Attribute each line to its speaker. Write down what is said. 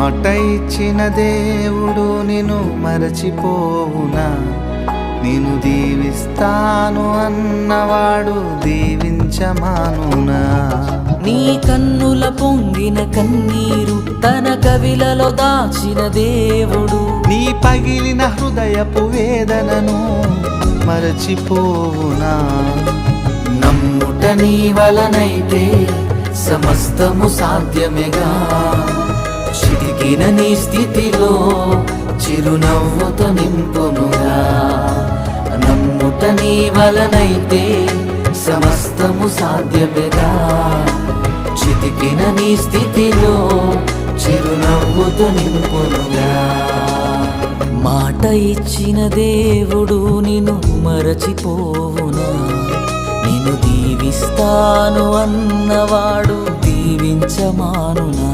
Speaker 1: మాట ఇచ్చిన దేవుడు నిన్ను మరచిపోవునా? నేను దీవిస్తాను అన్నవాడు దీవించమానునా?
Speaker 2: నీ కన్నుల పొంగిన కన్నీరు తన కవిలలో దాచిన దేవుడు
Speaker 1: నీ పగిలిన హృదయపు వేదనను మరచిపోవునా?
Speaker 2: నమ్ముట నీ వలనైతే సమస్తము సాధ్యమేగా. చితికిన నీ స్థితిలో చిరునవ్వుతో నింపునుగా. నమ్ముట నీ వలనైతే సమస్తము సాధ్యమేగా. చితికిన నీ స్థితిలో చిరునవ్వుతో నింపునుగా. మాట ఇచ్చిన దేవుడు నిన్ను మరచిపోవునా? నిన్ను దీవిస్తాను అన్నవాడు దీవించమానునా?